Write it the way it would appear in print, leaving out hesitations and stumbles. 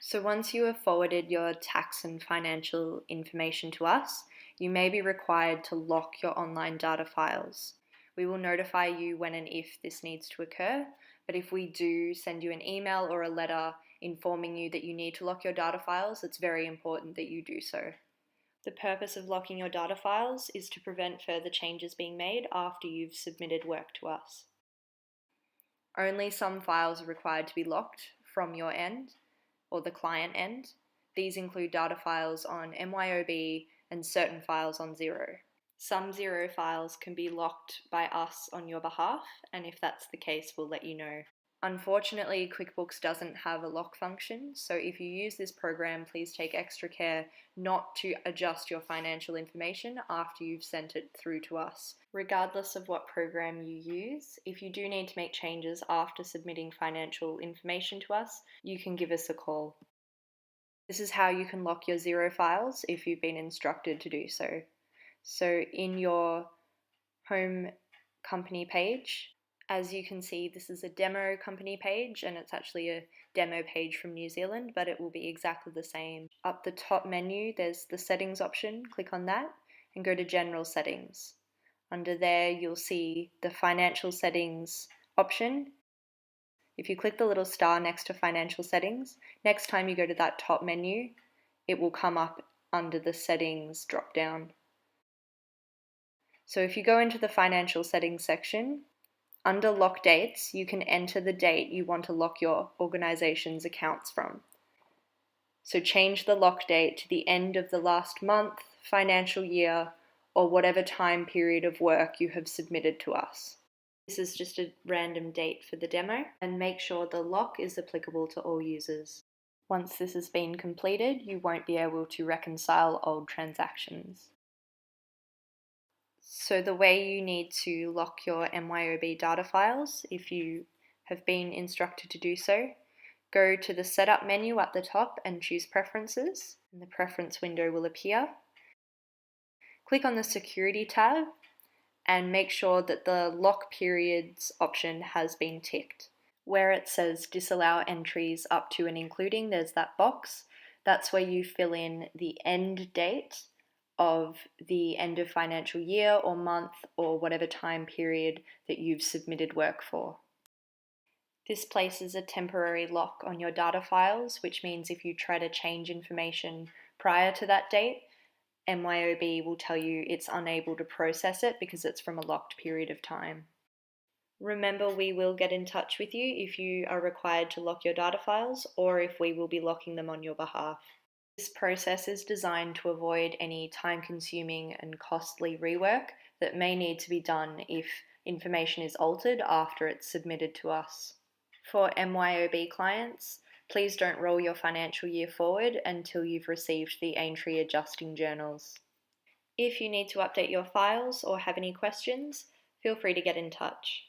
So once you have forwarded your tax and financial information to us, you may be required to lock your online data files. We will notify you when and if this needs to occur, but if we do send you an email or a letter informing you that you need to lock your data files, it's very important that you do so. The purpose of locking your data files is to prevent further changes being made after you've submitted work to us. Only some files are required to be locked from your end, or the client end. These include data files on MYOB and certain files on Xero. Some Xero files can be locked by us on your behalf, and if that's the case, we'll let you know. Unfortunately, QuickBooks doesn't have a lock function, so if you use this program, please take extra care not to adjust your financial information after you've sent it through to us. Regardless of what program you use, if you do need to make changes after submitting financial information to us, you can give us a call. This is how you can lock your Xero files if you've been instructed to do so. So in your home company page, as you can see, this is a demo company page, and it's actually a demo page from New Zealand, but it will be exactly the same. Up the top menu, there's the settings option. Click on that and go to General Settings. Under there, you'll see the Financial Settings option. If you click the little star next to Financial Settings, next time you go to that top menu, it will come up under the Settings drop-down. So if you go into the Financial Settings section, under Lock Dates, you can enter the date you want to lock your organization's accounts from. So change the lock date to the end of the last month, financial year, or whatever time period of work you have submitted to us. This is just a random date for the demo, and make sure the lock is applicable to all users. Once this has been completed, you won't be able to reconcile old transactions. So the way you need to lock your MYOB data files, if you have been instructed to do so, go to the Setup menu at the top and choose Preferences, and the Preference window will appear. Click on the Security tab and make sure that the Lock Periods option has been ticked. Where it says Disallow entries up to and including, there's that box. That's where you fill in the end date of the end of financial year or month or whatever time period that you've submitted work for. This places a temporary lock on your data files, which means if you try to change information prior to that date, MYOB will tell you it's unable to process it because it's from a locked period of time. Remember, we will get in touch with you if you are required to lock your data files or if we will be locking them on your behalf. This process is designed to avoid any time-consuming and costly rework that may need to be done if information is altered after it's submitted to us. For MYOB clients, please don't roll your financial year forward until you've received the Aintree adjusting journals. If you need to update your files or have any questions, feel free to get in touch.